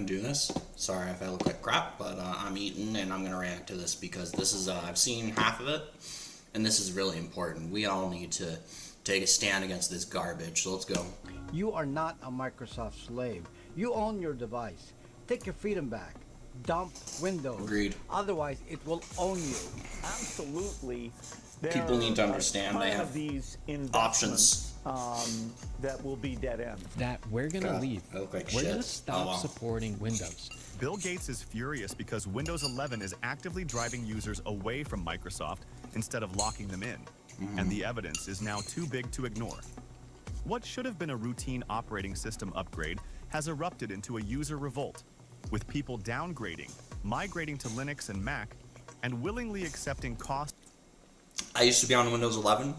to do this. Sorry if I look like crap, but I'm eating and I'm going to react to this because this is, I've seen half of it, and this is really important. We all need to take a stand against this garbage, so let's go. You are not a Microsoft slave. You own your device. Take your freedom back. Dump Windows. Agreed. Otherwise, it will own you. Absolutely. People need to understand they have these options. That will be dead end. That we're gonna God, leave. I look like We're shit. gonna stop Oh, wow. supporting Windows. Bill Gates is furious because Windows 11 is actively driving users away from Microsoft instead of locking them in, and the evidence is now too big to ignore. What should have been a routine operating system upgrade has erupted into a user revolt, with people downgrading, migrating to Linux and Mac, and willingly accepting cost. I used to be on Windows 11.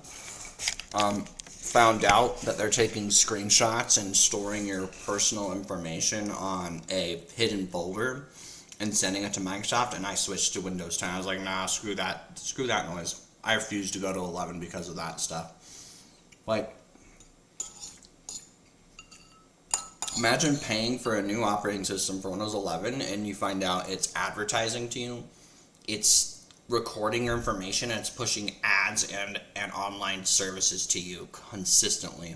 Found out that they're taking screenshots and storing your personal information on a hidden folder and sending it to Microsoft, and I switched to Windows 10. I was like, nah, screw that noise. I refuse to go to 11 because of that stuff. Like, imagine paying for a new operating system for Windows 11 and you find out it's advertising to you, it's recording your information, and it's pushing ads and online services to you consistently.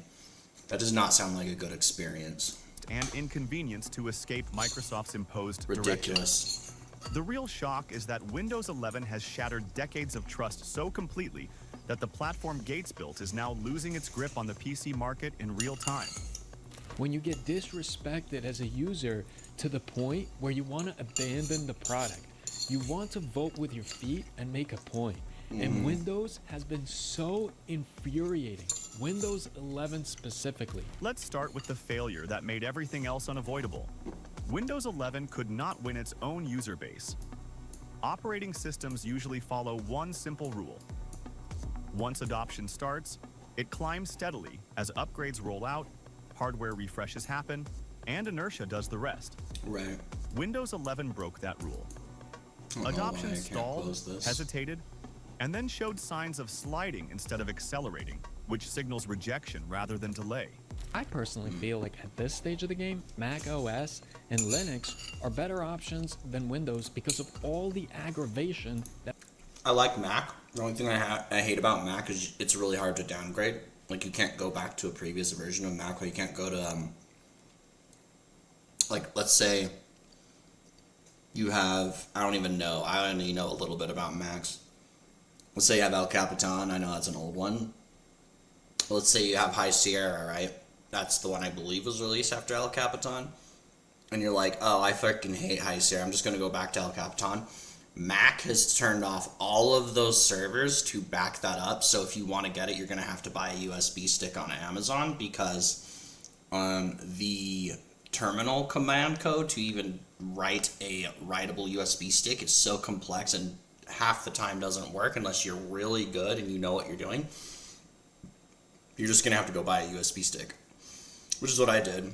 That does not sound like a good experience. And inconvenience to escape Microsoft's imposed directive. Ridiculous. The real shock is that Windows 11 has shattered decades of trust so completely that the platform Gates built is now losing its grip on the PC market in real time. When you get disrespected as a user to the point where you want to abandon the product, you want to vote with your feet and make a point. And Windows has been so infuriating. Windows 11 specifically. Let's start with the failure that made everything else unavoidable. Windows 11 could not win its own user base. Operating systems usually follow one simple rule. Once adoption starts, it climbs steadily as upgrades roll out, hardware refreshes happen, and inertia does the rest. Right. Windows 11 broke that rule. I don't know why I Adoption can't stalled, close this. hesitated, and then showed signs of sliding instead of accelerating, which signals rejection rather than delay. I personally feel like at this stage of the game, Mac OS and Linux are better options than Windows because of all the aggravation that. I like Mac. The only thing I hate about Mac is it's really hard to downgrade. Like, you can't go back to a previous version of Mac, or you can't go to, like, let's say you have, I don't even know a little bit about Macs. Let's say you have El Capitan, I know that's an old one. Let's say you have High Sierra, right? That's the one I believe was released after El Capitan. And you're like, oh, I freaking hate High Sierra, I'm just going to go back to El Capitan. Mac has turned off all of those servers to back that up, so if you want to get it, you're going to have to buy a USB stick on Amazon, because the terminal command code to even write a writable USB stick is so complex and half the time doesn't work unless you're really good and you know what you're doing. You're just going to have to go buy a USB stick, which is what I did.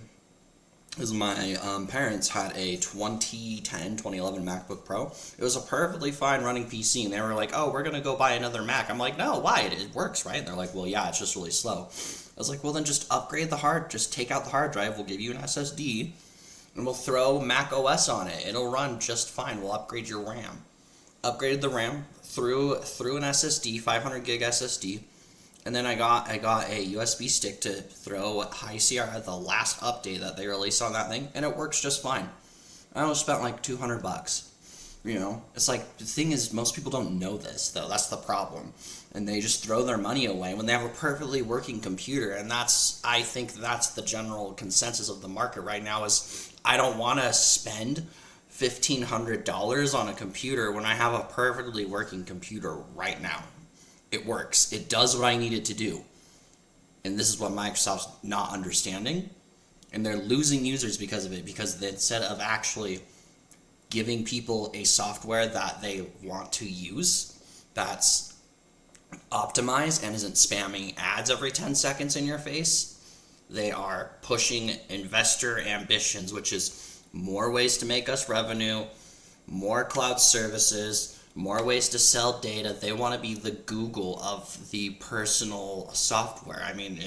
Because my parents had a 2011 MacBook Pro. It was a perfectly fine running PC, and they were like, oh, we're going to go buy another Mac. I'm like, no, why? It works, right? And they're like, well, yeah, it's just really slow. I was like, well, then just upgrade the just take out the hard drive, we'll give you an SSD, and we'll throw Mac OS on it. It'll run just fine. We'll upgrade your RAM. Upgraded the RAM, through an SSD, 500 gig SSD, and then I got a USB stick to throw High Sierra, the last update that they released on that thing, and it works just fine. I only spent like $200. You know, it's like, the thing is, most people don't know this, though. That's the problem. And they just throw their money away when they have a perfectly working computer. And I think that's the general consensus of the market right now is, I don't want to spend $1,500 on a computer when I have a perfectly working computer right now. It works. It does what I need it to do. And this is what Microsoft's not understanding. And they're losing users because of it, because instead of actually giving people a software that they want to use, that's optimized and isn't spamming ads every 10 seconds in your face, they are pushing investor ambitions, which is more ways to make us revenue, more cloud services, more ways to sell data. They want to be the Google of the personal software. I mean,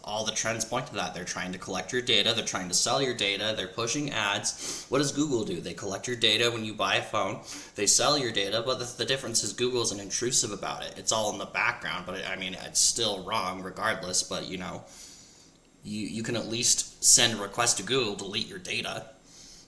all the trends point to that. They're trying to collect your data. They're trying to sell your data. They're pushing ads. What does Google do? They collect your data when you buy a phone. They sell your data, but the difference is Google isn't intrusive about it. It's all in the background, but I mean, it's still wrong regardless, but you know, you can at least send a request to Google, delete your data.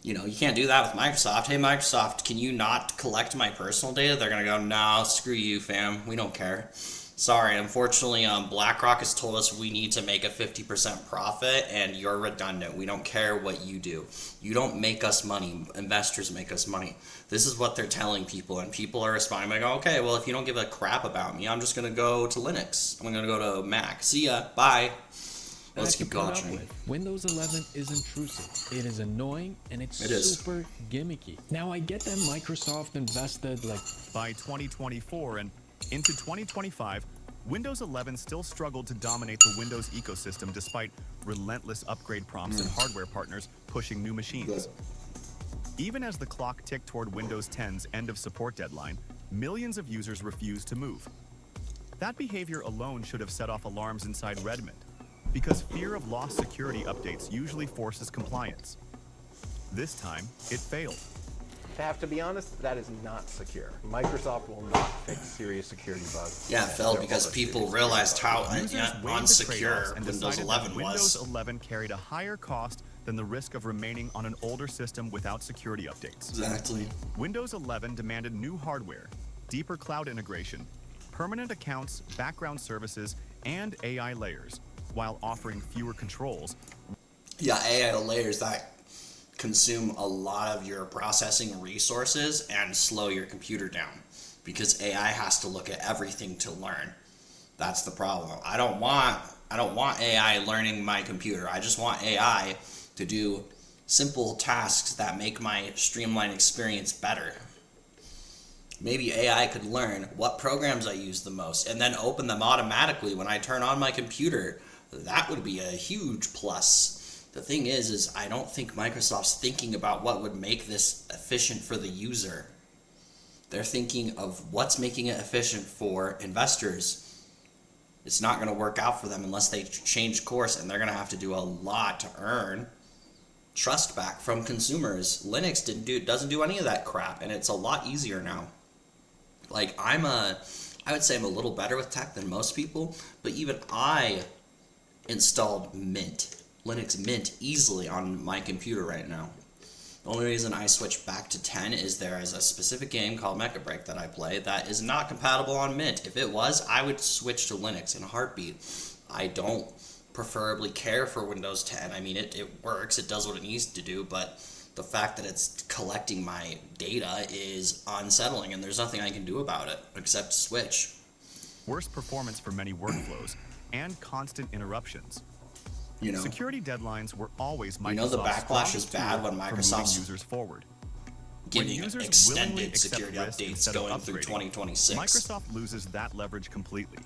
You know, you can't do that with Microsoft. Hey, Microsoft, can you not collect my personal data? They're going to go, no, screw you, fam. We don't care. Sorry, unfortunately, BlackRock has told us we need to make a 50% profit, and you're redundant. We don't care what you do. You don't make us money. Investors make us money. This is what they're telling people, and people are responding like, okay, well, if you don't give a crap about me, I'm just going to go to Linux. I'm going to go to Mac. See ya. Bye. Let's keep watching. Windows 11 is intrusive. It is annoying, and it's super gimmicky. Now, I get that Microsoft invested like By 2024 and into 2025, Windows 11 still struggled to dominate the Windows ecosystem despite relentless upgrade prompts and hardware partners pushing new machines. Even as the clock ticked toward Windows 10's end of support deadline, millions of users refused to move. That behavior alone should have set off alarms inside Redmond, because fear of lost security updates usually forces compliance. This time, it failed. To have to be honest, that is not secure. Microsoft will not fix serious security bugs. Yeah, it failed because people realized how Users weighed the unsecure trade-offs and Windows decided 11 that Windows was. 11 carried a higher cost than the risk of remaining on an older system without security updates. Exactly. Windows 11 demanded new hardware, deeper cloud integration, permanent accounts, background services, and AI layers, while offering fewer controls. Yeah, AI layers that consume a lot of your processing resources and slow your computer down because AI has to look at everything to learn. That's the problem. I don't want AI learning my computer. I just want AI to do simple tasks that make my streamlined experience better. Maybe AI could learn what programs I use the most and then open them automatically when I turn on my computer. That would be a huge plus. The thing is I don't think Microsoft's thinking about what would make this efficient for the user. They're thinking of what's making it efficient for investors. It's not going to work out for them unless they change course, and they're going to have to do a lot to earn trust back from consumers. Linux doesn't do any of that crap, and it's a lot easier now. Like, I would say I'm a little better with tech than most people, but even I installed Mint. Linux Mint easily on my computer right now. The only reason I switched back to 10 is there is a specific game called Mecha Break that I play that is not compatible on Mint. If it was, I would switch to Linux in a heartbeat. I don't preferably care for Windows 10. I mean, it works, it does what it needs to do, but the fact that it's collecting my data is unsettling, and there's nothing I can do about it except switch. Worse performance for many workflows, and constant interruptions. You know, Security deadlines were always Microsoft's you know the backlash is strongest bad tool when for moving Microsoft's users forward. giving When users willingly extended accept security risk updates instead of going through upgrading, 2026. Microsoft loses that leverage completely.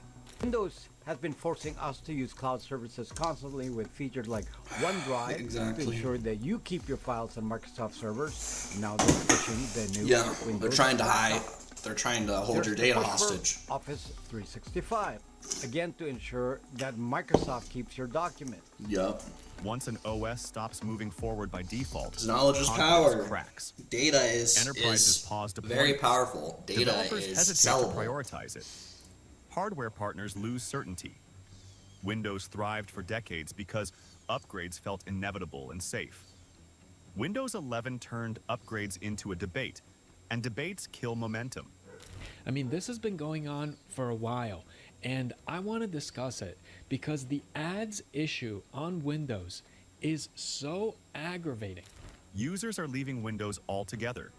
Windows has been forcing us to use cloud services constantly with features like OneDrive Exactly. to ensure that you keep your files on Microsoft servers. Now they're pushing the new Yeah, Windows they're trying to laptop. hide. They're trying to hold There's your the data push for hostage. Office 365, again to ensure that Microsoft keeps your document. Yep. Once an OS stops moving forward by default, Knowledge is confidence power. cracks. Data is Enterprises pause very deployments. powerful. Data Developers is hesitate sellable. to prioritize it. Hardware partners lose certainty. Windows thrived for decades because upgrades felt inevitable and safe. Windows 11 turned upgrades into a debate, and debates kill momentum. I mean, this has been going on for a while, and I want to discuss it because the ads issue on Windows is so aggravating. Users are leaving Windows altogether.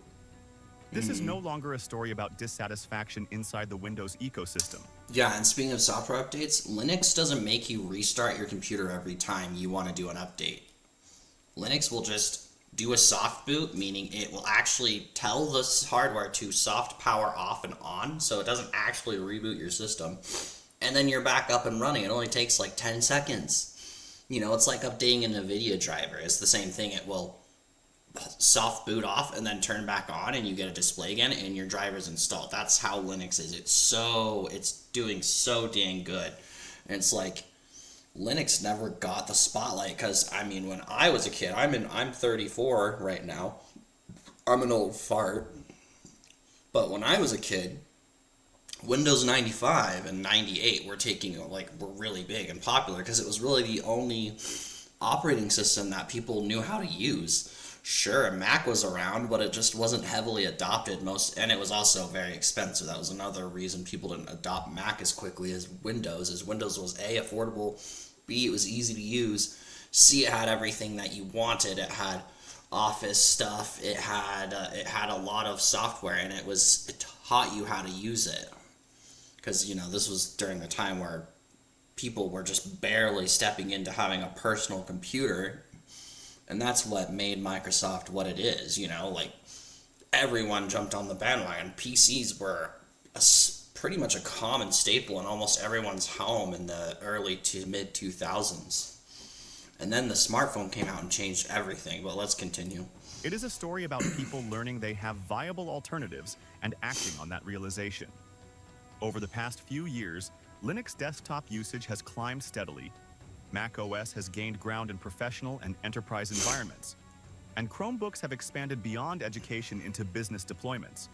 This is no longer a story about dissatisfaction inside the Windows ecosystem. Yeah, and speaking of software updates, Linux doesn't make you restart your computer every time you want to do an update. Linux will just do a soft boot, meaning it will actually tell this hardware to soft power off and on, so it doesn't actually reboot your system. And then you're back up and running. It only takes like 10 seconds. You know, it's like updating a NVIDIA driver. It's the same thing. It will soft boot off and then turn back on, and you get a display again, and your driver's installed. That's how Linux is. It's doing so dang good. And it's like, Linux never got the spotlight because I mean, when I was a kid, I'm 34 right now. I'm an old fart. But when I was a kid, Windows 95 and 98 were really big and popular because it was really the only operating system that people knew how to use. Sure, Mac was around, but it just wasn't heavily adopted and it was also very expensive. That was another reason people didn't adopt Mac as quickly as Windows. Windows was A, affordable, B, it was easy to use, C, it had everything that you wanted. It had Office stuff. It had a lot of software, and it taught you how to use it. Because this was during the time where people were just barely stepping into having a personal computer. And that's what made Microsoft what it is, like everyone jumped on the bandwagon. PCs were pretty much a common staple in almost everyone's home in the early to mid 2000s. And then the smartphone came out and changed everything, but let's continue. It is a story about people learning they have viable alternatives and acting on that realization. Over the past few years, Linux desktop usage has climbed steadily. Mac OS has gained ground in professional and enterprise environments, and Chromebooks have expanded beyond education into business deployments.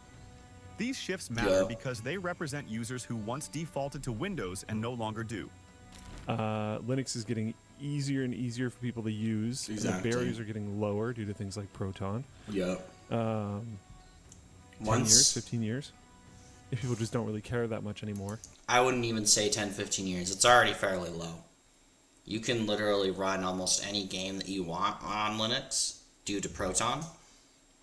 These shifts matter because they represent users who once defaulted to Windows and no longer do. Linux is getting easier and easier for people to use. Exactly. And the barriers are getting lower due to things like Proton. Yep. 10 years, 15 years. If people just don't really care that much anymore. I wouldn't even say 10, 15 years. It's already fairly low. You can literally run almost any game that you want on Linux due to Proton.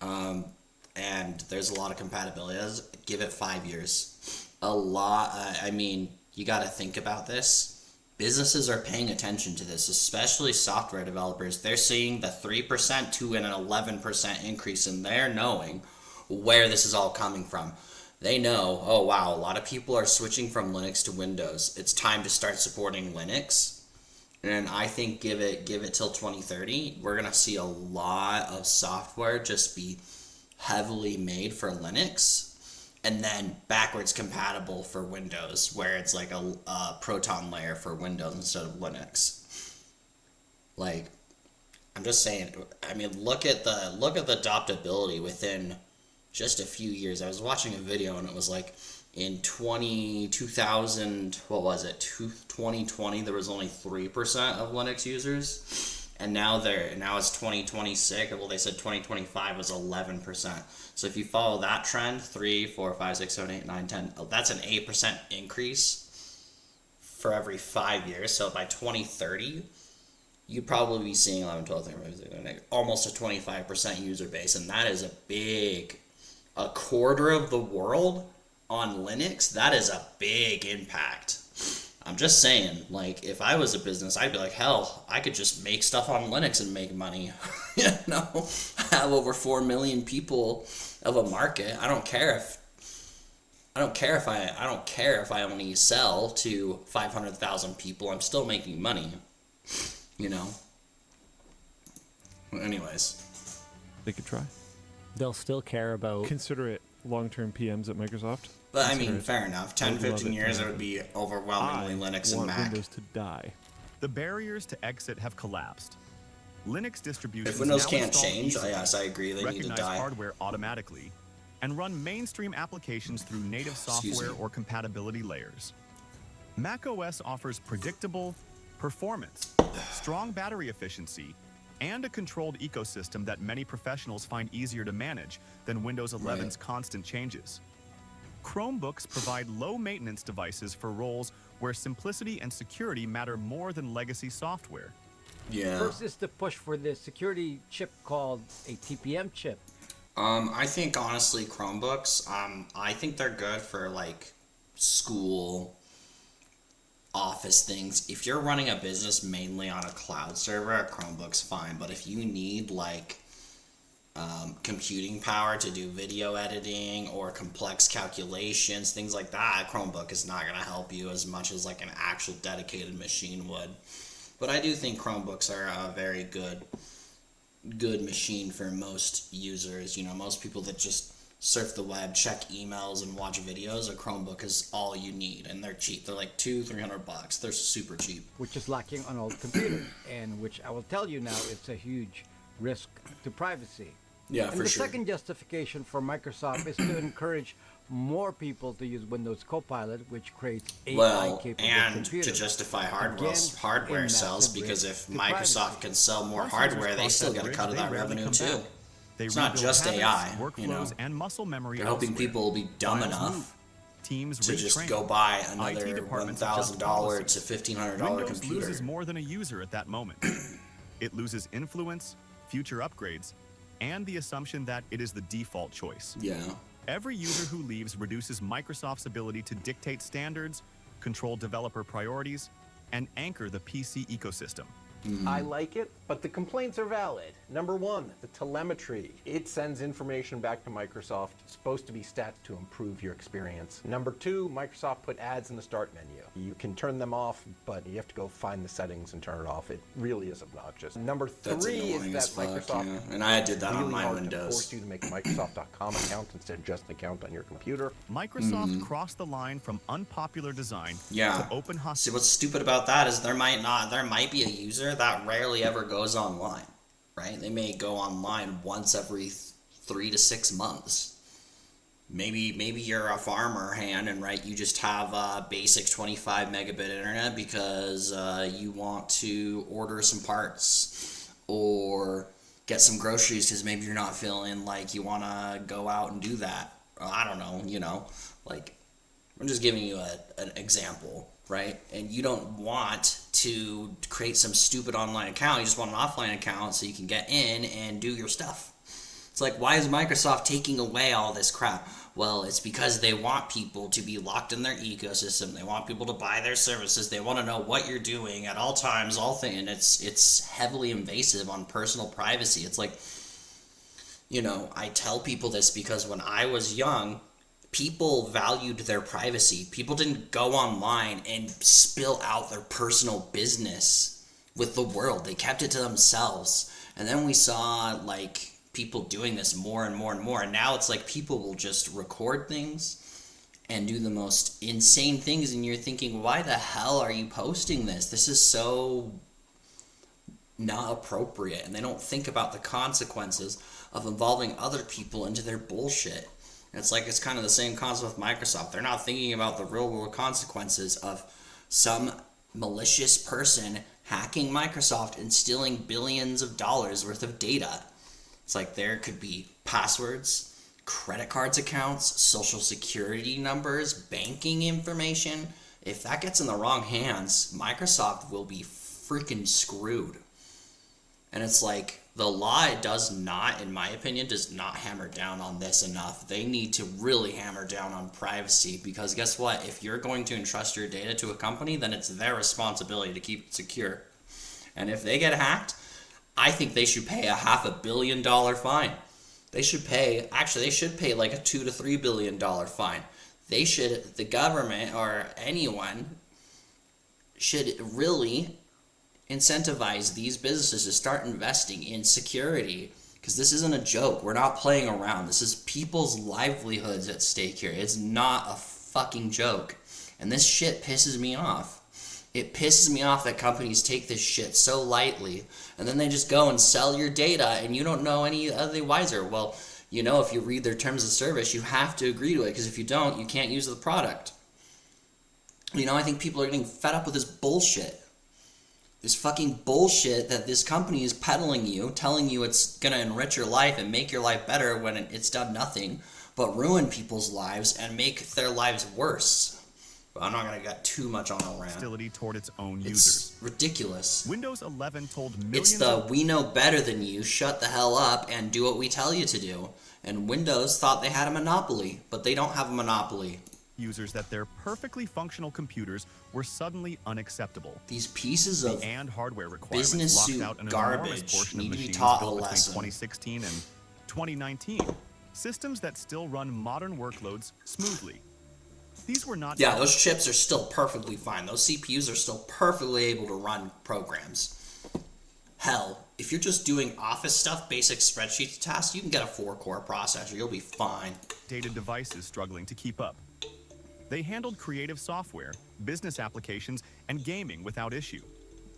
And there's a lot of compatibility. Give it 5 years. You got to think about this. Businesses are paying attention to this, especially software developers. They're seeing the 3% to an 11% increase in their knowing where this is all coming from. They know, oh wow, a lot of people are switching from Linux to Windows. It's time to start supporting Linux. And I think give it till 2030, we're gonna see a lot of software just be heavily made for Linux, and then backwards compatible for Windows, where it's like a Proton layer for Windows instead of Linux. Like, I'm just saying. I mean, look at the adoptability within just a few years. I was watching a video and it was like in 2000, what was it? 2020, there was only 3% of Linux users, and now it's 2026. Well, they said 2025 was 11%. So if you follow that trend, 3, 4, 5, 6, 7, 8, 9, 10, that's an 8% increase for every 5 years. So by 2030, you'd probably be seeing 11, 12, 13, 14, almost a 25% user base, and that is a quarter of the world on Linux. That is a big impact. I'm just saying, like, if I was a business, I'd be like, hell, I could just make stuff on Linux and make money. I have over 4 million people of a market. I don't care if I only sell to 500,000 people. I'm still making money. Anyways, They could try. They'll still care about. Consider it long-term PMs at Microsoft. but I Consider mean, it. fair enough. 10, Would love 15 it years, to it would be overwhelmingly Linux and want Mac. Windows to die. The barriers to exit have collapsed. Linux distributions If Windows now can't install change, easily, yes, I agree. They need to recognize die. hardware automatically, and run mainstream applications through native Excuse software me. or compatibility layers. macOS offers predictable performance, strong battery efficiency, and a controlled ecosystem that many professionals find easier to manage than Windows 11's constant changes. Chromebooks provide low-maintenance devices for roles where simplicity and security matter more than legacy software. Yeah. First is the push for the security chip called a TPM chip. I think honestly Chromebooks, I think they're good for like school office things. If you're running a business mainly on a cloud server, a Chromebook's fine. But if you need like computing power to do video editing or complex calculations, things like that, a Chromebook is not going to help you as much as like an actual dedicated machine would. But I do think Chromebooks are a very good machine for most users. Most people that just surf the web, check emails, and watch videos, a Chromebook is all you need, and they're cheap. They're like $200-300. They're super cheap. which is lacking on old computers, and which I will tell you now, it's a huge risk to privacy. Yeah, and for the sure. second justification for Microsoft is to encourage more people to use Windows Copilot, which creates Well, AI-capable and computers. to justify Again, hardware a sales, massive because risk if to Microsoft privacy. can sell more Once hardware, users they cross still that get a bridge, cut of they that rarely revenue come too. back. They It's not rebuild just habits, AI, you know. workflows, and muscle memory They're hoping elsewhere. people will be dumb Files enough move. Teams to just retrain. go buy IT another departments adjust $1,000 policies. to $1,500 Windows computer. loses more than a user at that moment. It loses influence, future upgrades, and the assumption that it is the default choice. Yeah. Every user who leaves reduces Microsoft's ability to dictate standards, control developer priorities, and anchor the PC ecosystem. I like it, but the complaints are valid. Number one, the telemetry. It sends information back to Microsoft. It's supposed to be stats to improve your experience. Number two, Microsoft put ads in the start menu. You can turn them off, but you have to go find the settings and turn it off. It really is obnoxious. Number That's three is annoying that as fuck, Microsoft yeah. And I did that on really my hard to Windows. force you to make a Microsoft.com account instead of just an account on your computer. Microsoft crossed the line from unpopular design Yeah. to open See, hostility. what's stupid about that is there might be a user that rarely ever goes online, right? They may go online once every 3 to 6 months. Maybe you're a farmer, hand, and right, you just have a basic 25 megabit internet because you want to order some parts or get some groceries because maybe you're not feeling like you want to go out and do that. I don't know, like I'm just giving you an example, right? And you don't want to create some stupid online account. You just want an offline account so you can get in and do your stuff. It's like, why is Microsoft taking away all this crap? Well, it's because they want people to be locked in their ecosystem. They want people to buy their services. They want to know what you're doing at all times, all things. And it's heavily invasive on personal privacy. It's like, I tell people this because when I was young, people valued their privacy. People didn't go online and spill out their personal business with the world. They kept it to themselves. And then we saw like people doing this more and more and more. And now it's like people will just record things and do the most insane things. And you're thinking, why the hell are you posting this? This is so not appropriate. And they don't think about the consequences of involving other people into their bullshit. It's like it's kind of the same concept with Microsoft. They're not thinking about the real world consequences of some malicious person hacking Microsoft and stealing billions of dollars worth of data. It's like there could be passwords, credit cards accounts, social security numbers, banking information. If that gets in the wrong hands, Microsoft will be freaking screwed. And it's like the law does not, in my opinion, does not hammer down on this enough. They need to really hammer down on privacy because guess what? If you're going to entrust your data to a company, then it's their responsibility to keep it secure. And if they get hacked, I think they should pay a $500 million fine. They should pay like a $2 to $3 billion fine. The government or anyone should really incentivize these businesses to start investing in security because this isn't a joke. We're not playing around. This is people's livelihoods at stake here. It's not a fucking joke. And this shit pisses me off. It pisses me off that companies take this shit so lightly and then they just go and sell your data and you don't know any other wiser. Well, if you read their terms of service, you have to agree to it because if you don't, you can't use the product. I think people are getting fed up with this bullshit. This fucking bullshit that this company is peddling you, telling you it's going to enrich your life and make your life better when it's done nothing but ruin people's lives and make their lives worse. But I'm not going to get too much on a rant. Hostility toward its own users. It's ridiculous. Windows 11 told millions It's the of we know better than you, shut the hell up and do what we tell you to do. And Windows thought they had a monopoly, but they don't have a monopoly. users that their perfectly functional computers were suddenly unacceptable. These pieces of And hardware requirements business locked suit out an garbage enormous portion of need to be machines taught a built between lesson. 2016 and 2019. Systems that still run modern workloads smoothly. These were not Yeah, those chips are still perfectly fine. Those CPUs are still perfectly able to run programs. Hell, if you're just doing office stuff, basic spreadsheet tasks, you can get a 4-core processor. You'll be fine. Dated devices struggling to keep up. They handled creative software, business applications, and gaming without issue.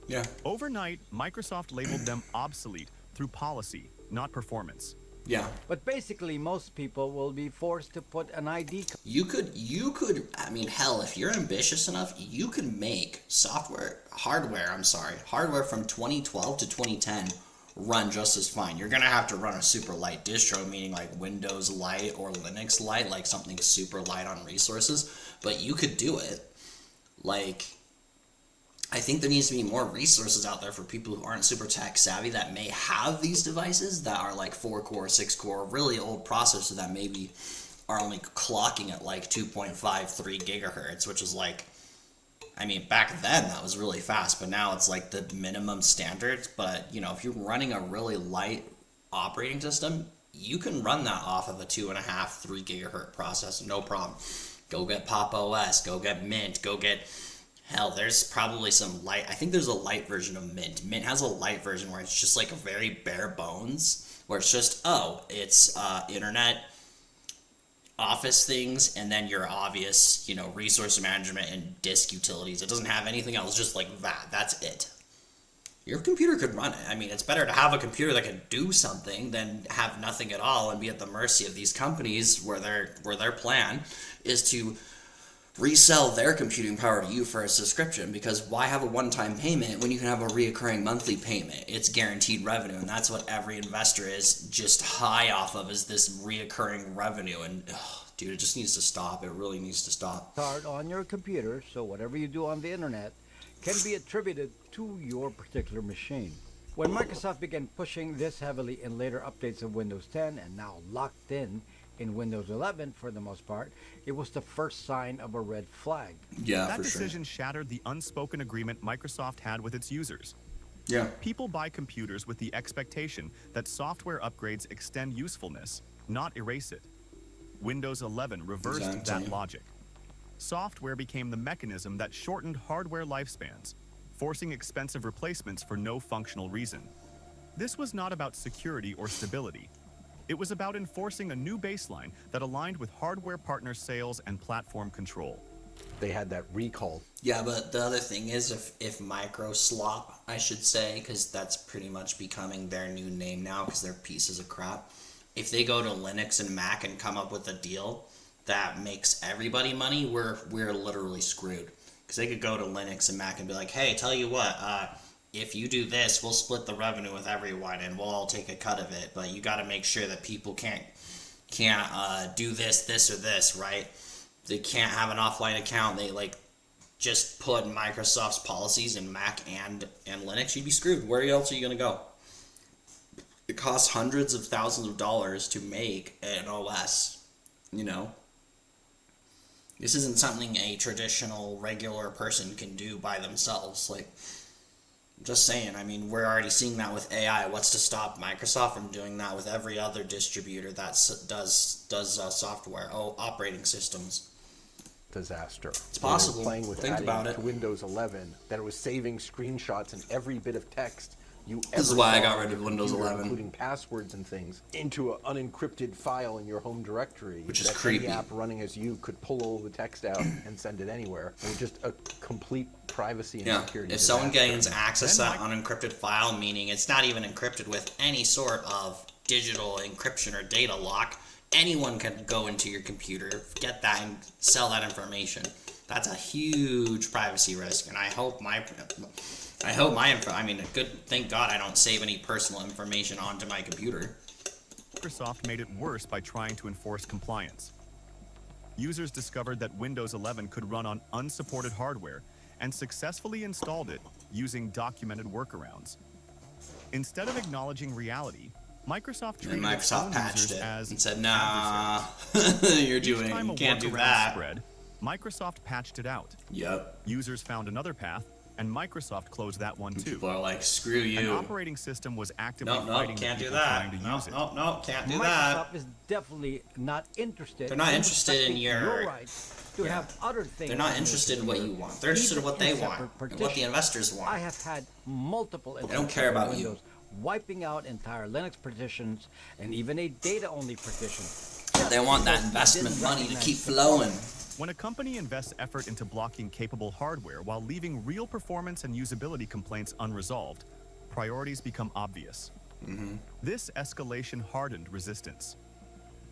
Yeah. Overnight, Microsoft labeled them obsolete through policy, not performance. Yeah. But basically, most people will be forced to put an ID card. You could, I mean, hell, if you're ambitious enough, you could make hardware from 2012 to 2010 run just as fine. You're gonna have to run a super light distro, meaning like Windows Lite or Linux Lite, like something super light on resources, but you could do it. Like, I think there needs to be more resources out there for people who aren't super tech savvy that may have these devices that are like 4-core, 6-core, really old processors that maybe are only clocking at like 2.53 gigahertz, which is like, I mean, back then that was really fast, but now it's like the minimum standard. But, you know, if you're running a really light operating system, you can run that off of a 2.5, 3 gigahertz processor, no problem. Go get Pop OS, go get Mint, go get... Hell, there's probably some light... I think there's a light version of Mint. Mint has a light version where it's just like a very bare bones, where it's just, it's internet, office things, and then your obvious, you know, resource management and disk utilities. It doesn't have anything else, just like that. That's it. Your computer could run it. I mean, it's better to have a computer that can do something than have nothing at all and be at the mercy of these companies where their plan is to resell their computing power to you for a subscription, because why have a one-time payment when you can have a reoccurring monthly payment? It's guaranteed revenue, and that's what every investor is just high off of, is this reoccurring revenue. And dude, it just needs to stop. It really needs to stop. Card on your computer, so whatever you do on the internet can be attributed to your particular machine. When Microsoft began pushing this heavily in later updates of Windows 10 and now locked in Windows 11 for the most part, it was the first sign of a red flag. Yeah, That for sure. decision shattered the unspoken agreement Microsoft had with its users. Yeah. People buy computers with the expectation that software upgrades extend usefulness, not erase it. Windows 11 reversed Exactly. that logic. Software became the mechanism that shortened hardware lifespans, forcing expensive replacements for no functional reason. This was not about security or stability. It was about enforcing a new baseline that aligned with hardware partner sales and platform control. They had that recall. Yeah, but the other thing is, if Microslop, I should say, because that's pretty much becoming their new name now because they're pieces of crap. If they go to Linux and Mac and come up with a deal that makes everybody money, we're literally screwed. Because they could go to Linux and Mac and be like, hey, tell you what, if you do this, we'll split the revenue with everyone and we'll all take a cut of it. But you got to make sure that people can't do this or this, right? They can't have an offline account. They like just put Microsoft's policies in Mac and Linux. You'd be screwed. Where else are you gonna go? It costs hundreds of thousands of dollars to make an OS. You know, this isn't something a traditional regular person can do by themselves. Like, just saying. I mean, we're already seeing that with AI. What's to stop Microsoft from doing that with every other distributor that does software, operating systems? Disaster. It's possible. They were playing with Think adding about it. to Windows 11 that it was saving screenshots and every bit of text you ever This is why I saw got on rid your of Windows computer, 11. including passwords and things, into an unencrypted file in your home directory. Which is that creepy. Any app running as you could pull all the text out and send it anywhere. It was just a complete privacy and Yeah, security if someone disaster. gains access to Then that unencrypted file, meaning it's not even encrypted with any sort of digital encryption or data lock, anyone can go into your computer, get that, and sell that information. That's a huge privacy risk, and I mean, thank God I don't save any personal information onto my computer. Microsoft made it worse by trying to enforce compliance. Users discovered that Windows 11 could run on unsupported hardware and successfully installed it using documented workarounds. Instead of acknowledging reality, Microsoft And treated its own Microsoft patched users it as and said, nah, adversaries. you Each time a can't do workaround that. spread, Microsoft patched it out. Yep. Users found another path, and Microsoft closed that one too. People are like, screw An you. operating system was actively No, fighting can't the do people that. trying to No, use it. no, can't do Microsoft that. is definitely not interested. They're not interested in respecting your- right to have other things. They're not on interested in your what you computer, want. They're interested in even what they want separate and what the partitions. investors want. I have had multiple They don't care instances of about you. Windows wiping out entire Linux partitions and even a data-only partition. They want that because it investment didn't money to recognize keep the flowing. When a company invests effort into blocking capable hardware while leaving real performance and usability complaints unresolved, priorities become obvious. This escalation hardened resistance.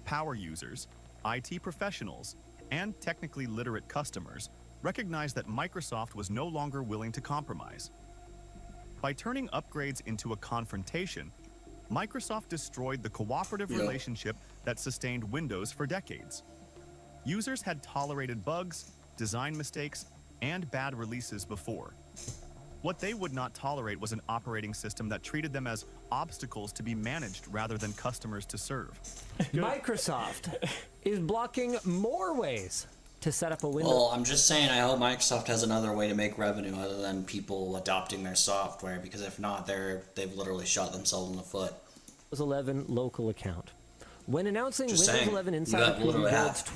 Power users, IT professionals, and technically literate customers recognized that Microsoft was no longer willing to compromise. By turning upgrades into a confrontation, Microsoft destroyed the cooperative Yep. relationship that sustained Windows for decades. Users had tolerated bugs, design mistakes, and bad releases before. What they would not tolerate was an operating system that treated them as obstacles to be managed rather than customers to serve. Microsoft is blocking more ways to set up a window. Well, I'm just saying, I hope Microsoft has another way to make revenue other than people adopting their software, because if not, they've literally shot themselves in the foot. Windows 11 local account. When announcing Just Windows saying, 11 you Insider got Preview literally builds half.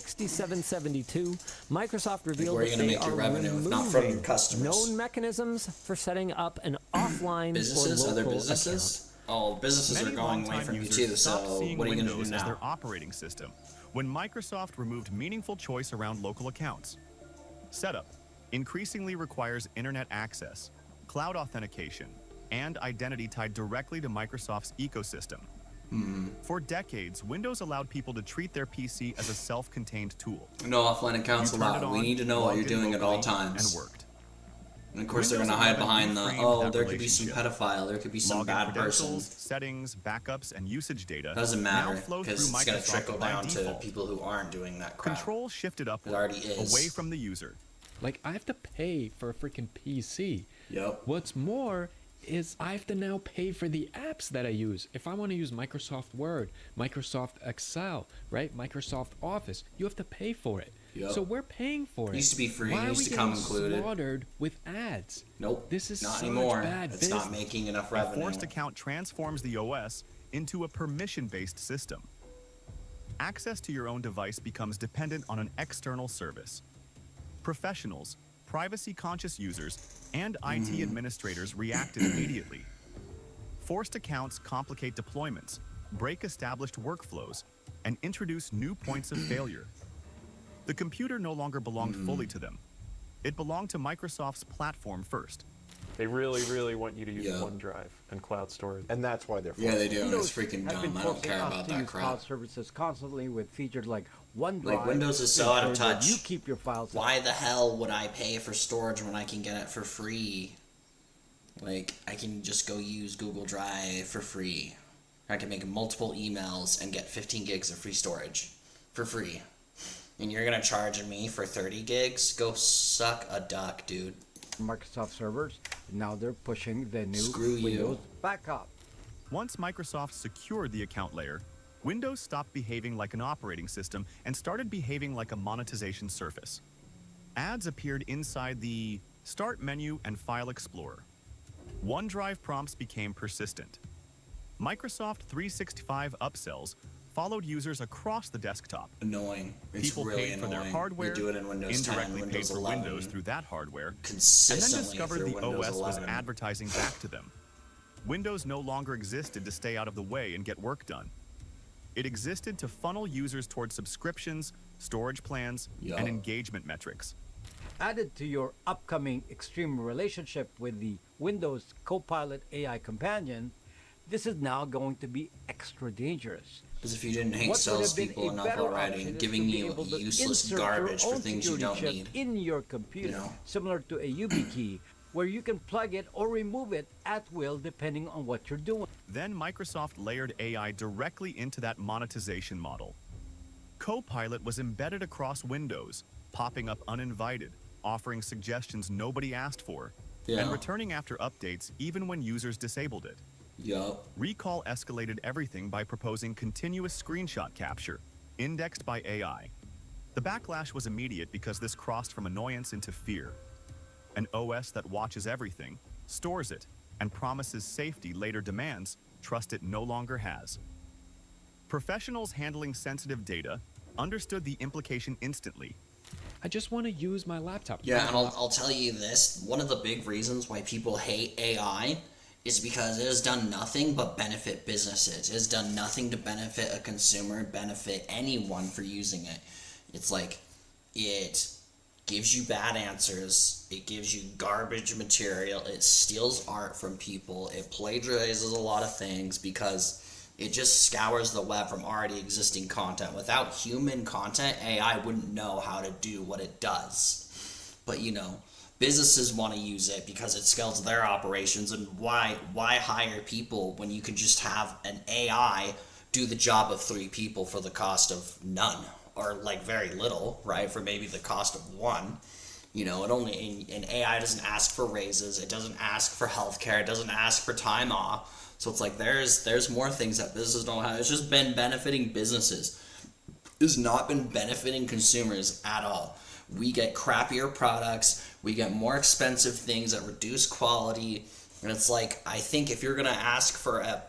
26120.6772, Microsoft revealed where are you that gonna they make your are revenue if not from removing customers? known mechanisms for setting up an offline Businesses? or Other local businesses? Oh, businesses Many are going away longtime from you users too, stopped so seeing what are you going to Windows do as now? their operating system when Microsoft removed meaningful choice around local accounts. Setup increasingly requires internet access, cloud authentication, and identity tied directly to Microsoft's ecosystem. For decades, Windows allowed people to treat their PC as a self-contained tool. No offline accounts You turned it allowed. We on, need to know what you're logged in doing at all locally, times. and worked. And of course, they're going Windows to hide 11 behind the, reframed oh, that there could be some relationship. pedophile, there could be some Login bad credentials, person. settings, backups, and usage data Doesn't matter, now flow because through it's going to Microsoft trickle by down to default. people who aren't doing that crap. Control shifted upward, already is. away from the user. Like, I have to pay for a freaking PC. Yep. What's more is I have to now pay for the apps that I use. If I want to use Microsoft Word, Microsoft Excel, right? Microsoft Office, you have to pay for it. Yep. So we're paying for it. Used to be free, Why are used we to come getting included. slaughtered with ads? Nope. This is not such anymore. bad It's not business. making enough A revenue. forced account transforms the OS into a permission-based system. Access to your own device becomes dependent on an external service. Professionals, privacy-conscious users, and IT administrators reacted immediately. Forced accounts complicate deployments, break established workflows, and introduce new points of failure. The computer no longer belonged fully to them. It belonged to Microsoft's platform first. They really, really want you to use Yeah. OneDrive and cloud storage. And that's why they're Yeah, they do. and Windows It's freaking have been dumb. I don't forcing care us about to that use cloud crap. services constantly with features like OneDrive. Like, Windows is to so out of ensure that touch. You keep your files. Why the hell would I pay for storage when I can get it for free? Like, I can just go use Google Drive for free. Or I can make multiple emails and get 15 gigs of free storage for free. And you're gonna charge me for 30 gigs? Go suck a duck, dude. Microsoft servers. Now they're pushing the new Screw you. Windows backup. Once Microsoft secured the account layer, Windows stopped behaving like an operating system and started behaving like a monetization surface. Ads appeared inside the Start menu and File Explorer. OneDrive prompts became persistent. Microsoft 365 upsells followed users across the desktop. Annoying. It's People really paid for annoying. their hardware, You do it in Windows 10, indirectly Windows paid for 11, Windows through that hardware, and then consistently discovered through the Windows OS 11. was advertising back to them. Windows no longer existed to stay out of the way and get work done. It existed to funnel users towards subscriptions, storage plans, Yup. and engagement metrics. Added to your upcoming extreme relationship with the Windows Copilot AI companion, this is now going to be extra dangerous. Because if you didn't hate What would have been salespeople a enough better already, option is giving to be you able to useless insert your garbage for own things you security don't chip need. in your computer, You know? similar to a YubiKey, where you can plug it or remove it at will depending on what you're doing. Then Microsoft layered AI directly into that monetization model. Copilot was embedded across Windows, popping up uninvited, offering suggestions nobody asked for, and Yeah. returning after updates even when users disabled it. Yup. Recall escalated everything by proposing continuous screenshot capture, indexed by AI. The backlash was immediate because this crossed from annoyance into fear. An OS that watches everything, stores it, and promises safety later demands trust it no longer has. Professionals handling sensitive data understood the implication instantly. I just want to use my laptop. Yeah, and I'll tell you this, one of the big reasons why people hate AI is because it has done nothing but benefit businesses. It has done nothing to benefit a consumer, benefit anyone for using it. It's like, it gives you bad answers, it gives you garbage material, it steals art from people, it plagiarizes a lot of things because it just scours the web from already existing content. Without human content, AI wouldn't know how to do what it does. But businesses want to use it because it scales their operations, and why hire people when you can just have an AI do the job of 3 people for the cost of none, or like very little, right? For maybe the cost of 1. It only, and AI doesn't ask for raises, it doesn't ask for healthcare, it doesn't ask for time off. So it's like there's more things that businesses don't have. It's just been benefiting businesses. It's not been benefiting consumers at all. We get crappier products, we get more expensive things that reduce quality, and it's like, I think if you're gonna ask for a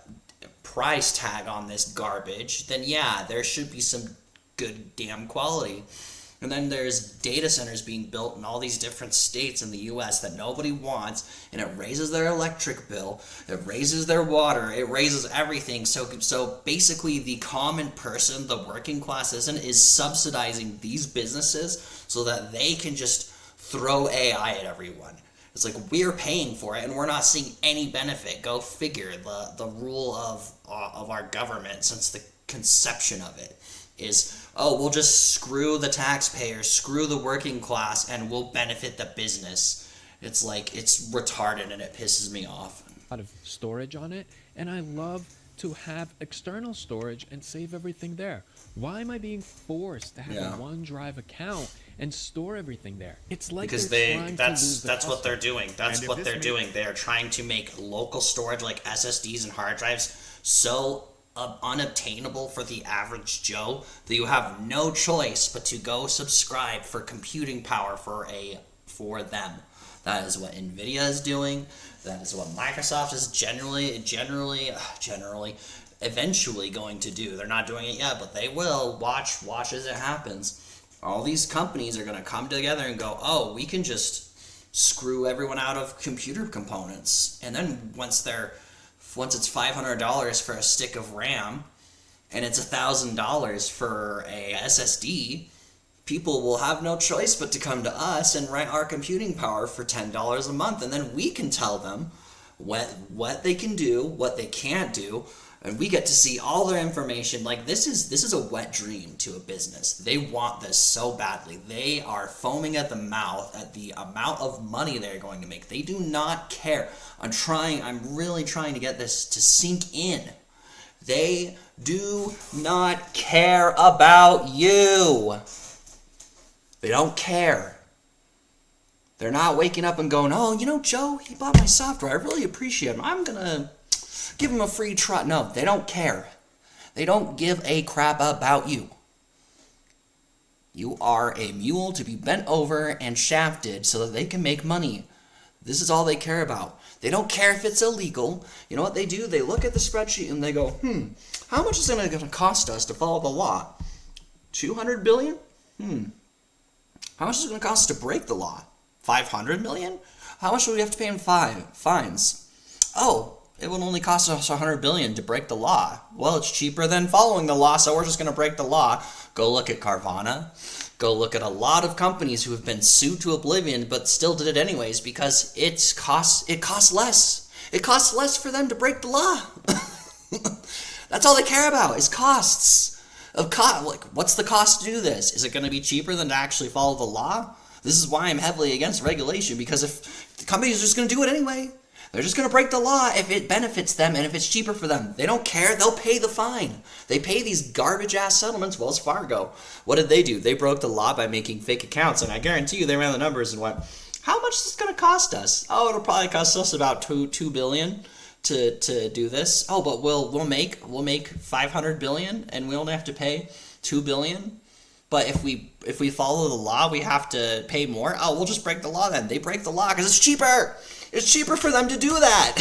price tag on this garbage, then yeah, there should be some good damn quality. And then there's data centers being built in all these different states in the US that nobody wants, and it raises their electric bill, it raises their water, it raises everything. So basically the common person, the working class is subsidizing these businesses so that they can just throw AI at everyone. It's like, we're paying for it and we're not seeing any benefit. Go figure. The rule of our government since the conception of it is, we'll just screw the taxpayers, screw the working class, and we'll benefit the business. It's like, it's retarded and it pisses me off. A lot of storage on it, and I love to have external storage and save everything there. Why am I being forced to have a OneDrive account and store everything there? It's like because they're trying to lose the that's what customer. they're doing. That's what they're doing. They're trying to make local storage like SSDs and hard drives so unobtainable for the average Joe that you have no choice but to go subscribe for computing power for them. That is what Nvidia is doing. That is what Microsoft is generally eventually going to do. They're not doing it yet, but they will. Watch as it happens. All these companies are going to come together and go, oh, we can just screw everyone out of computer components. And then once it's $500 for a stick of RAM and it's $1,000 for a SSD, people will have no choice but to come to us and rent our computing power for $10 a month, and then we can tell them what they can do, what they can't do, and we get to see all their information. Like, this is a wet dream to a business. They want this so badly. They are foaming at the mouth at the amount of money they're going to make. They do not care. I'm really trying to get this to sink in. They do not care about you. They don't care. They're not waking up and going, oh, Joe, he bought my software. I really appreciate him. I'm going to give him a free trial. No, they don't care. They don't give a crap about you. You are a mule to be bent over and shafted so that they can make money. This is all they care about. They don't care if it's illegal. You know what they do? They look at the spreadsheet and they go, how much is it going to cost us to follow the law? $200 billion? How much is it going to cost us to break the law? $500 million? How much do we have to pay in fines? Oh, it will only cost us $100 billion to break the law. Well, it's cheaper than following the law, so we're just going to break the law. Go look at Carvana. Go look at a lot of companies who have been sued to oblivion, but still did it anyways because it costs less. It costs less for them to break the law. That's all they care about is costs. What's the cost to do this? Is it going to be cheaper than to actually follow the law? This is why I'm heavily against regulation, because if the companies are just going to do it anyway, they're just going to break the law if it benefits them and if it's cheaper for them. They don't care. They'll pay the fine. They pay these garbage-ass settlements. Wells Fargo, what did they do? They broke the law by making fake accounts, and I guarantee you they ran the numbers and went, how much is this going to cost us? Oh, it'll probably cost us about $2 billion to do this. Oh, but we'll make $500 billion, and we only have to pay $2 billion But if we follow the law, we have to pay more. Oh, we'll just break the law then. They break the law because it's cheaper. It's cheaper for them to do that.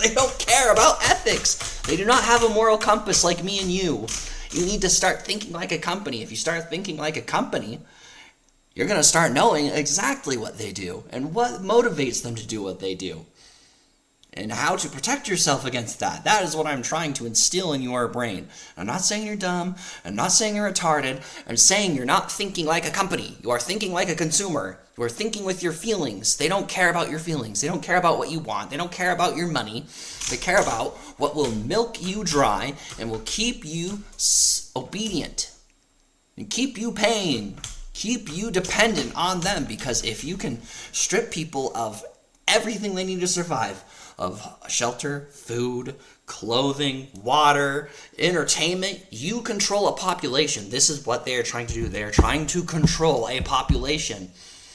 They don't care about ethics. They do not have a moral compass like me and you. You need to start thinking like a company. If you start thinking like a company, you're going to start knowing exactly what they do and what motivates them to do what they do and how to protect yourself against that. That is what I'm trying to instill in your brain. I'm not saying you're dumb. I'm not saying you're retarded. I'm saying you're not thinking like a company. You are thinking like a consumer. You are thinking with your feelings. They don't care about your feelings. They don't care about what you want. They don't care about your money. They care about what will milk you dry and will keep you obedient and keep you paying. Keep you dependent on them, because if you can strip people of everything they need to survive, of shelter, food, clothing, water, entertainment, you control a population. This is what they are trying to do. They are trying to control a population.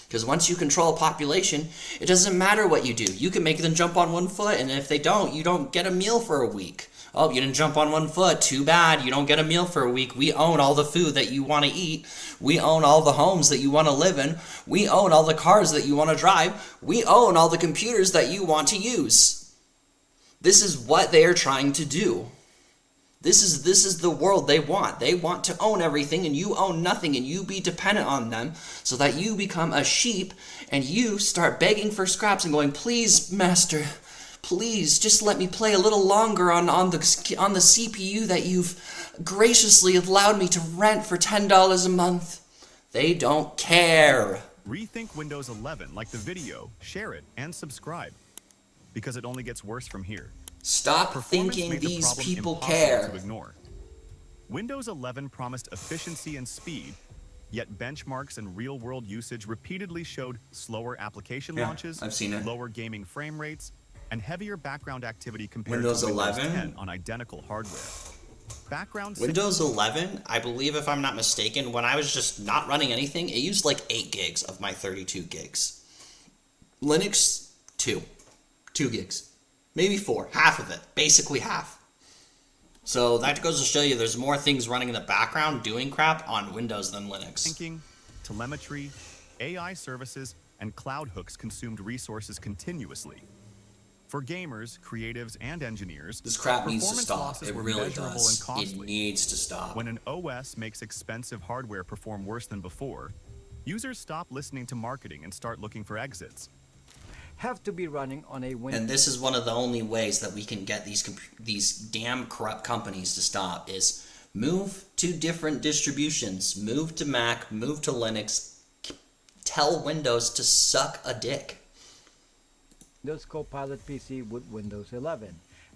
Because once you control a population, it doesn't matter what you do. You can make them jump on one foot, and if they don't, you don't get a meal for a week. Oh, you didn't jump on one foot. Too bad. You don't get a meal for a week. We own all the food that you want to eat. We own all the homes that you want to live in. We own all the cars that you want to drive. We own all the computers that you want to use. This is what they are trying to do. This is the world they want. They want to own everything and you own nothing, and you be dependent on them so that you become a sheep and you start begging for scraps and going, please, master, please just let me play a little longer on the CPU that you've graciously allowed me to rent for $10 a month. They don't care. Rethink Windows 11, like the video, share it, and subscribe, because it only gets worse from here. Stop Performance thinking made the these problem people impossible care. to ignore. Windows 11 promised efficiency and speed, yet benchmarks and real-world usage repeatedly showed slower application launches, I've seen it. lower gaming frame rates, and heavier background activity compared Windows to Windows 11? 10 on identical hardware. Background Windows 11, I believe if I'm not mistaken, when I was just not running anything, it used like 8 gigs of my 32 gigs. Linux, 2 gigs. Maybe 4, half of it, basically half. So that goes to show you there's more things running in the background doing crap on Windows than Linux. syncing, telemetry, AI services, and cloud hooks consumed resources continuously. For gamers, creatives, and engineers, This crap needs to performance stop. losses It were really measurable does. and costly. It needs to stop. When an OS makes expensive hardware perform worse than before, users stop listening to marketing and start looking for exits. Have to be running on a Windows. And this is one of the only ways that we can get these damn corrupt companies to stop is move to different distributions. Move to Mac, move to Linux. Tell Windows to suck a dick. Windows Copilot PC with Windows 11.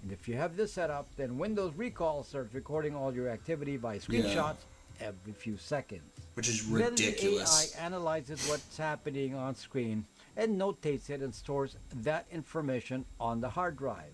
And if you have this set up, then Windows Recall starts recording all your activity by screenshots every few seconds. Which is Then ridiculous. the AI analyzes what's happening on screen and notates it and stores that information on the hard drive.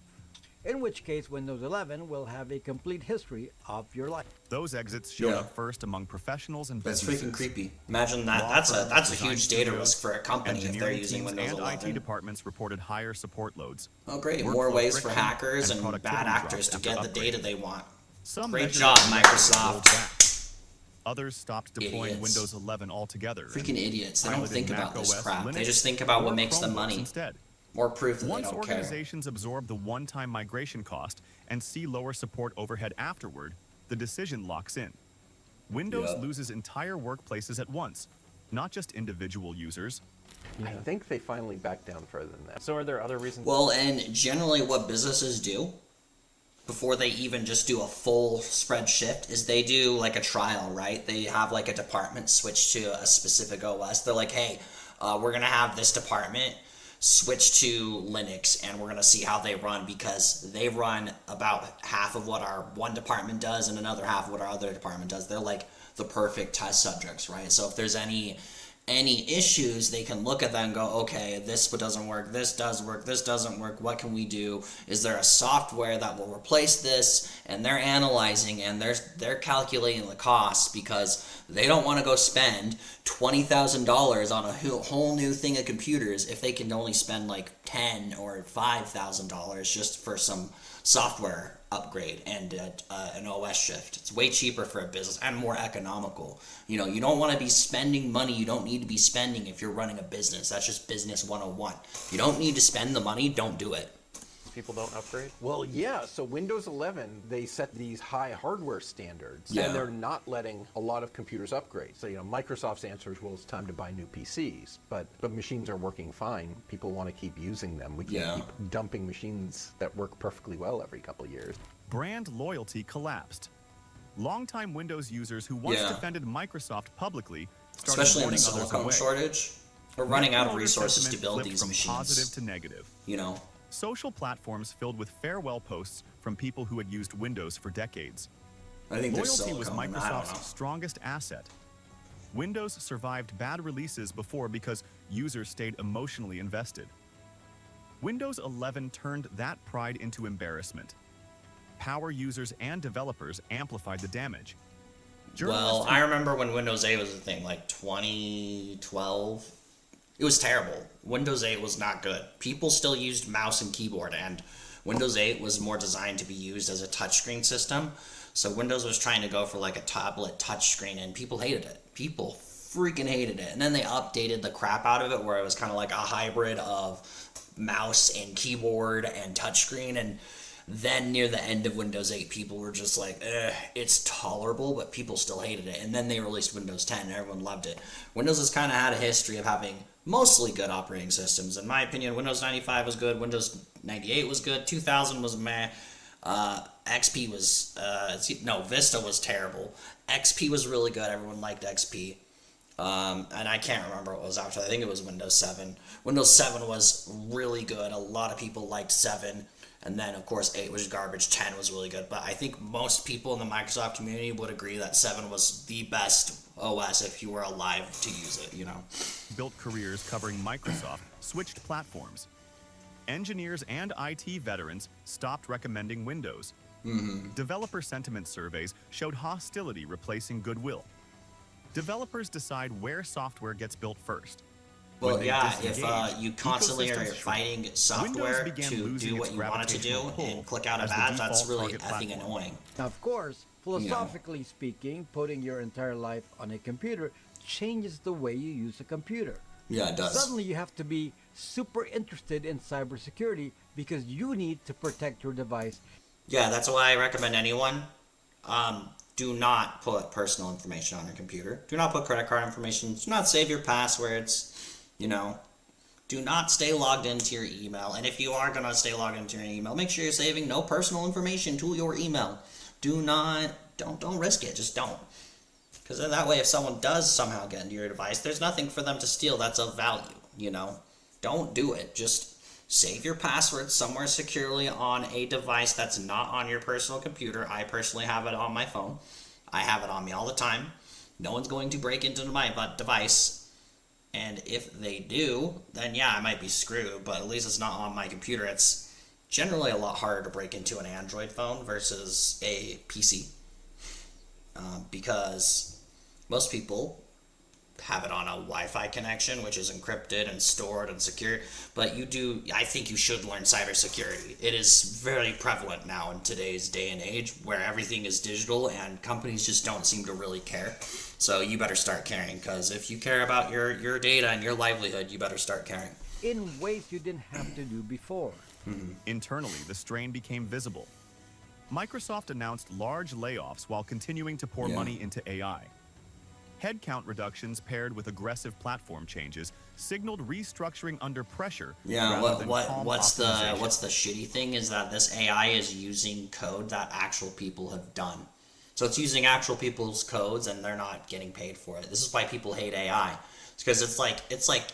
In which case, Windows 11 will have a complete history of your life. Those exits showed Yeah. up first among professionals and That's businesses. freaking creepy. Imagine that. Law That's firms, a design huge data studios, risk for a company if they're engineering using teams Windows and 11. IT departments reported higher support loads. Oh, great. Workflow More ways for friction, hackers and productivity bad drops actors to after get the data upgrading. they want. Some Great measured job, it and Microsoft. rolled back. Others stopped deploying Idiots. Windows 11 altogether. Freaking idiots. They don't piloted think about Mac this OS, crap. They Linux, just think about what or makes them Chromebooks money. Instead. More proof that they Once don't care. organizations absorb the one-time migration cost and see lower support overhead afterward, the decision locks in. Windows Yep. loses entire workplaces at once, not just individual users. I think they finally backed down further than that. So are there other reasons? Well, and generally what businesses do before they even just do a full spread shift is they do like a trial, right? They have like a department switch to a specific OS. They're like, hey, we're going to have this department switch to Linux and we're going to see how they run, because they run about half of what our one department does and another half of what our other department does. They're like the perfect test subjects, right? So if there's any issues, they can look at that and go, okay, this doesn't work, this does work, this doesn't work, what can we do? Is there a software that will replace this? And they're analyzing and they're calculating the costs, because they don't want to go spend $20,000 on a whole new thing of computers if they can only spend like $10,000 or $5,000 just for some software upgrade and an OS shift. It's way cheaper for a business and more economical. You know, you don't want to be spending money you don't need to be spending if you're running a business. That's just business 101. If you don't need to spend the money, don't do it. People don't upgrade? Well, yeah. So Windows 11, they set these high hardware standards, Yeah. and they're not letting a lot of computers upgrade. So, Microsoft's answer is, well, it's time to buy new PCs. But machines are working fine. People want to keep using them. We can't keep dumping machines that work perfectly well every couple of years. Brand loyalty collapsed. Longtime Windows users who once Yeah. defended Microsoft publicly started Especially in the warning others silicone away. shortage. We're running out of Net resources to sentiment build flipped these from machines. positive to negative. You know? Social platforms filled with farewell posts from people who had used Windows for decades. I think there's Loyalty was silicone. I don't know. Microsoft's strongest asset. Windows survived bad releases before because users stayed emotionally invested. Windows 11 turned that pride into embarrassment. Power users and developers amplified the damage. Well, I remember when Windows 8 was a thing, like 2012. It was terrible. Windows 8 was not good. People still used mouse and keyboard, and Windows 8 was more designed to be used as a touchscreen system. So Windows was trying to go for like a tablet touchscreen, and people hated it. People freaking hated it. And then they updated the crap out of it, where it was kind of like a hybrid of mouse and keyboard and touchscreen. And then near the end of Windows 8, people were just like, it's tolerable, but people still hated it. And then they released Windows 10, and everyone loved it. Windows has kind of had a history of having mostly good operating systems. In my opinion, Windows 95 was good, Windows 98 was good, 2000 was meh, XP was, Vista was terrible. XP was really good, everyone liked XP. And I can't remember what was after. I think it was Windows 7. Windows 7 was really good. A lot of people liked 7. And then, of course, 8 was garbage. 10 was really good. But I think most people in the Microsoft community would agree that 7 was the best OS if you were alive to use it, built careers covering Microsoft switched platforms. Engineers and IT veterans stopped recommending Windows. Developer sentiment surveys showed hostility replacing goodwill. Developers decide where software gets built first. Well, When they yeah, if disengage, you constantly are ecosystems shrink. fighting software began to losing do its what you want it to do gravitational pull and click out of as the ads, that's default really target effing platform. annoying. Now, of course, philosophically speaking, putting your entire life on a computer changes the way you use a computer. Yeah, it does. Suddenly, you have to be super interested in cybersecurity because you need to protect your device. Yeah, that's why I recommend anyone, do not put personal information on your computer. Do not put credit card information. Do not save your passwords. Do not stay logged into your email. And if you are going to stay logged into your email, make sure you're saving no personal information to your email. Don't risk it. Just don't. Because that way, if someone does somehow get into your device, there's nothing for them to steal that's of value, Don't do it. Just save your password somewhere securely on a device that's not on your personal computer. I personally have it on my phone. I have it on me all the time. No one's going to break into my device. And if they do, then yeah, I might be screwed, but at least it's not on my computer. It's generally a lot harder to break into an Android phone versus a PC. Because most people have it on a Wi-Fi connection, which is encrypted and stored and secure. But I think you should learn cybersecurity. It is very prevalent now in today's day and age where everything is digital and companies just don't seem to really care. So you better start caring, because if you care about your data and your livelihood, you better start caring. In ways you didn't have to do before. Internally, the strain became visible. Microsoft announced large layoffs while continuing to pour money into AI. Headcount reductions paired with aggressive platform changes signaled restructuring under pressure. Yeah, rather than calm what's the optimization. shitty thing is that this AI is using code that actual people have done. So it's using actual people's codes and they're not getting paid for it. This is why people hate AI. It's because it's like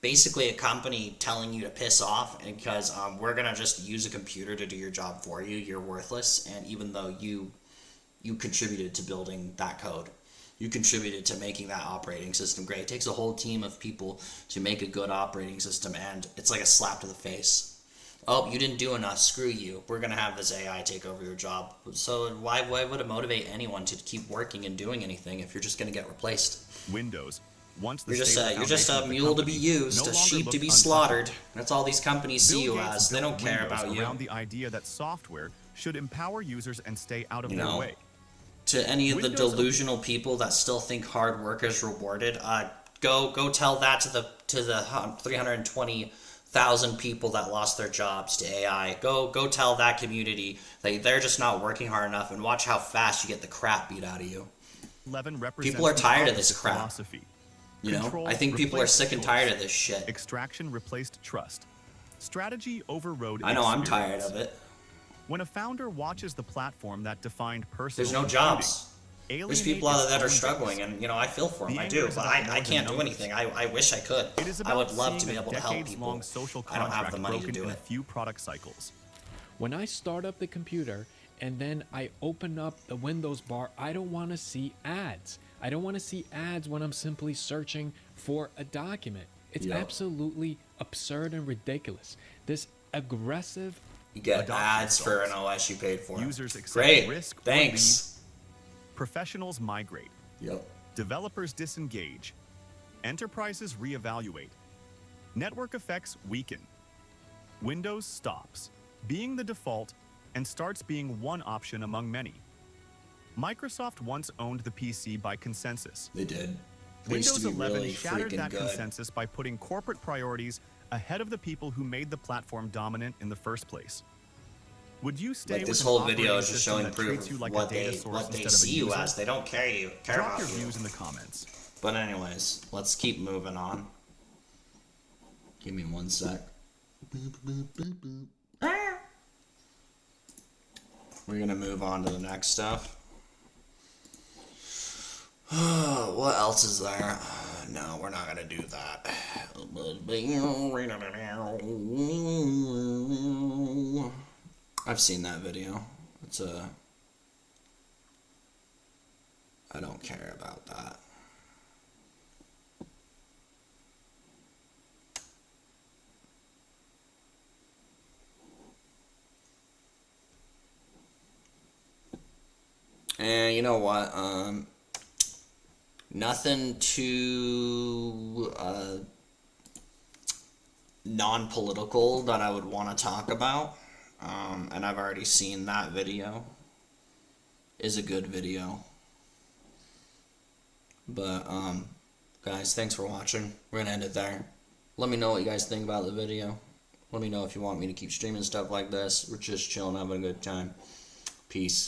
basically a company telling you to piss off because we're gonna just use a computer to do your job for you. You're worthless, and even though you contributed to building that code, you contributed to making that operating system great. It takes a whole team of people to make a good operating system, and it's like a slap to the face. Oh, you didn't do enough, screw you. We're going to have this AI take over your job. So why would it motivate anyone to keep working and doing anything if you're just going to get replaced? Windows, Once the You're just stable you're just a foundation of the mule to be company used, no a longer sheep to looked be untouchable. slaughtered. That's all these companies see Bill you Gates as. They built don't care Windows about you. around the idea that software should empower users and stay out of You their know, way. to any of the Windows- delusional people that still think hard work is rewarded, go tell that to the 320,000 people that lost their jobs to AI. Go tell that community they're just not working hard enough, and watch how fast you get the crap beat out of you. 11 represents People are the tired of this opposite crap. philosophy. You know, Control I think people are replaced sick and choice. tired of this shit. Extraction replaced trust. Strategy overrode I know I'm tired experience. of it. When a founder watches the platform that defined personal There's no computing jobs. There's alienate people out its there that are own struggling, base, and I feel for them. The I anger do, is but about more I than can't do numbers. anything. I wish I could. it is I about would love to seeing be a able to help people. decades-long social I don't have contract the money to broken do in a it. few product cycles. When I start up the computer and then I open up the Windows bar, I don't want to see ads. I don't want to see ads when I'm simply searching for a document. It's Yeah. absolutely absurd and ridiculous. This aggressive. You get Adoption ads for an results. OS you paid for. Users accept Great. risk or Thanks. Professionals migrate. Yep. Developers disengage. Enterprises reevaluate. Network effects weaken. Windows stops being the default and starts being one option among many. Microsoft once owned the PC by consensus. They did. They used Windows to be 11 really shattered freaking that good. consensus by putting corporate priorities ahead of the people who made the platform dominant in the first place. Would you stay Like with this an whole video operating is just system showing that proof treats you of like what a data they source see instead of a you user? as. They don't care Drop about your you. views in the comments. But anyways, let's keep moving on. Give me one sec. We're gonna move on to the next stuff. What else is there? No, we're not gonna do that. I've seen that video. I don't care about that. And you know what? Nothing too non-political that I would want to talk about. And I've already seen that video. Is a good video. But guys, thanks for watching. We're gonna end it there. Let me know what you guys think about the video. Let me know if you want me to keep streaming stuff like this. We're just chilling, having a good time. Peace.